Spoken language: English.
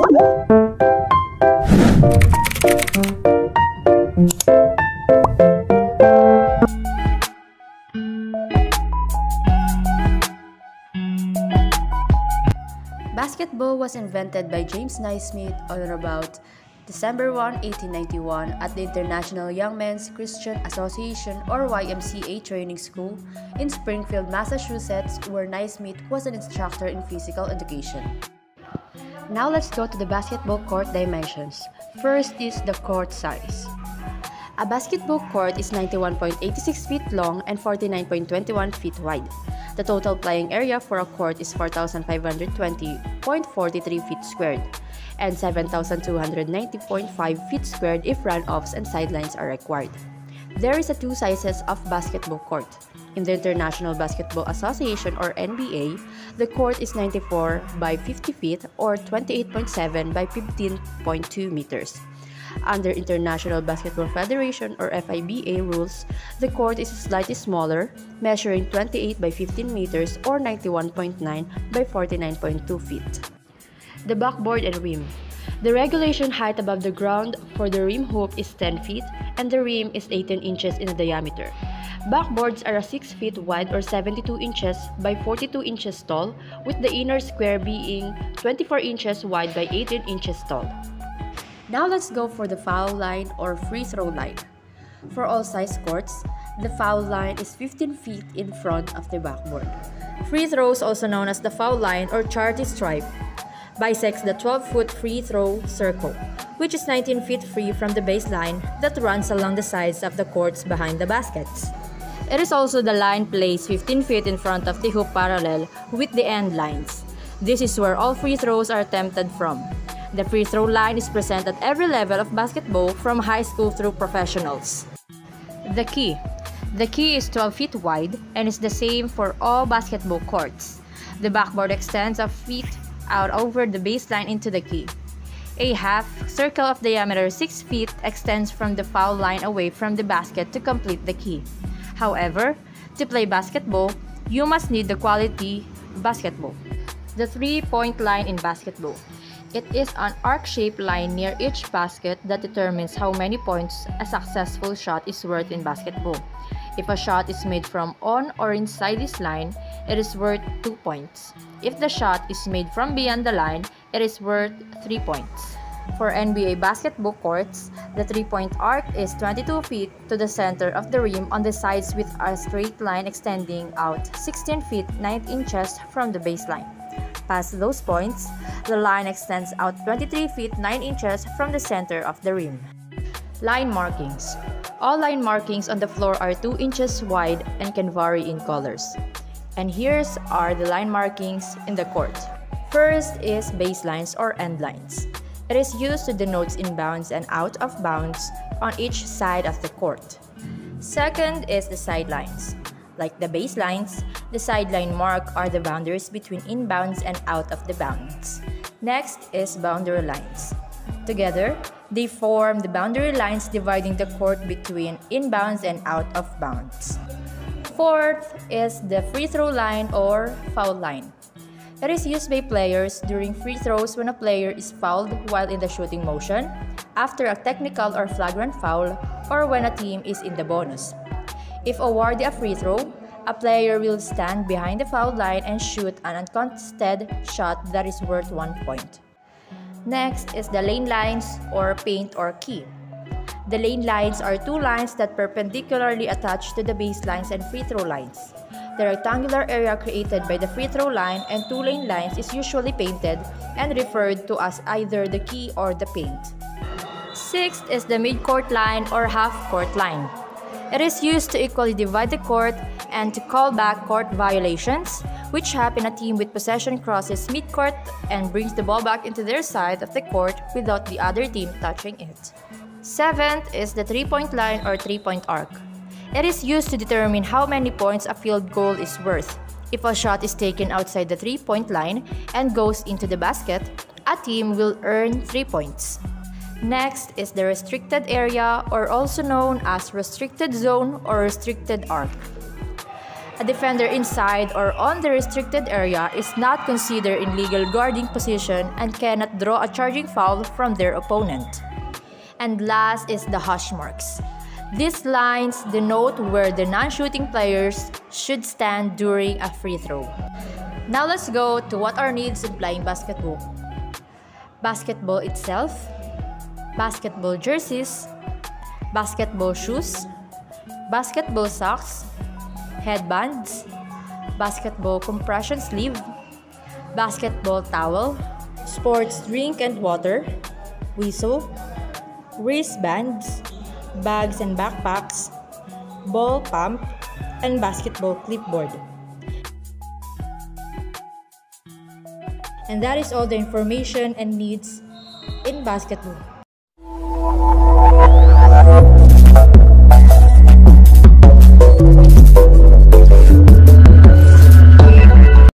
Basketball was invented by James Naismith on or about December 1, 1891 at the International Young Men's Christian Association or YMCA Training School in Springfield, Massachusetts, where Naismith was an instructor in physical education. Now let's go to the basketball court dimensions. First is the court size. A basketball court is 91.86 feet long and 49.21 feet wide. The total playing area for a court is 4,520.43 feet squared and 7,290.5 feet squared if runoffs and sidelines are required. There is two sizes of basketball court. In the International Basketball Association or NBA, the court is 94 by 50 feet or 28.7 by 15.2 meters. Under International Basketball Federation or FIBA rules, the court is slightly smaller, measuring 28 by 15 meters or 91.9 by 49.2 feet. The backboard and rim. The regulation height above the ground for the rim hoop is 10 feet and the rim is 18 inches in diameter. Backboards are 6 feet wide or 72 inches by 42 inches tall, with the inner square being 24 inches wide by 18 inches tall. Now let's go for the foul line or free throw line. For all size courts, the foul line is 15 feet in front of the backboard. Free throws, also known as the foul line or charity stripe, bisects the 12-foot free throw circle, which is 19 feet free from the baseline that runs along the sides of the courts behind the baskets. It is also the line placed 15 feet in front of the hoop parallel with the end lines. This is where all free throws are attempted from. The free throw line is present at every level of basketball from high school through professionals. The key. The key is 12 feet wide and is the same for all basketball courts. The backboard extends a feet out over the baseline into the key. A half circle of diameter 6 feet extends from the foul line away from the basket to complete the key. However, to play basketball, you must need the quality basketball. The three-point line in basketball. It is an arc-shaped line near each basket that determines how many points a successful shot is worth in basketball. If a shot is made from on or inside this line, it is worth 2 points. If the shot is made from beyond the line, it is worth 3 points. For NBA basketball courts, the three-point arc is 22 feet to the center of the rim on the sides with a straight line extending out 16 feet 9 inches from the baseline. Past those points, the line extends out 23 feet 9 inches from the center of the rim. Line markings. All line markings on the floor are 2 inches wide and can vary in colors. And here's are the line markings in the court. First is baselines or end lines. It is used to denote inbounds and out of bounds on each side of the court. Second is the sidelines. Like the baselines, the sideline mark are the boundaries between inbounds and out of the bounds. Next is boundary lines. Together, they form the boundary lines dividing the court between inbounds and out of bounds. Fourth is the free throw line or foul line. It is used by players during free throws when a player is fouled while in the shooting motion, after a technical or flagrant foul, or when a team is in the bonus. If awarded a free throw, a player will stand behind the foul line and shoot an uncontested shot that is worth 1 point. Next is the lane lines or paint or key. The lane lines are 2 lines that perpendicularly attach to the baselines and free throw lines. The rectangular area created by the free throw line and 2 lane lines is usually painted and referred to as either the key or the paint. Sixth is the mid-court line or half-court line. It is used to equally divide the court and to call back court violations, which happen a team with possession crosses midcourt and brings the ball back into their side of the court without the other team touching it. Seventh is the three-point line or three-point arc. It is used to determine how many points a field goal is worth. If a shot is taken outside the three-point line and goes into the basket, a team will earn 3 points. Next is the restricted area or also known as restricted zone or restricted arc. A defender inside or on the restricted area is not considered in legal guarding position and cannot draw a charging foul from their opponent. And last is the hash marks. These lines denote where the non-shooting players should stand during a free throw. Now let's go to what are needs in playing basketball. Basketball itself, basketball jerseys, basketball shoes, basketball socks, headbands, basketball compression sleeve, basketball towel, sports drink and water, whistle, wristbands, bags and backpacks, ball pump, and basketball clipboard. And that is all the information and needs in basketball.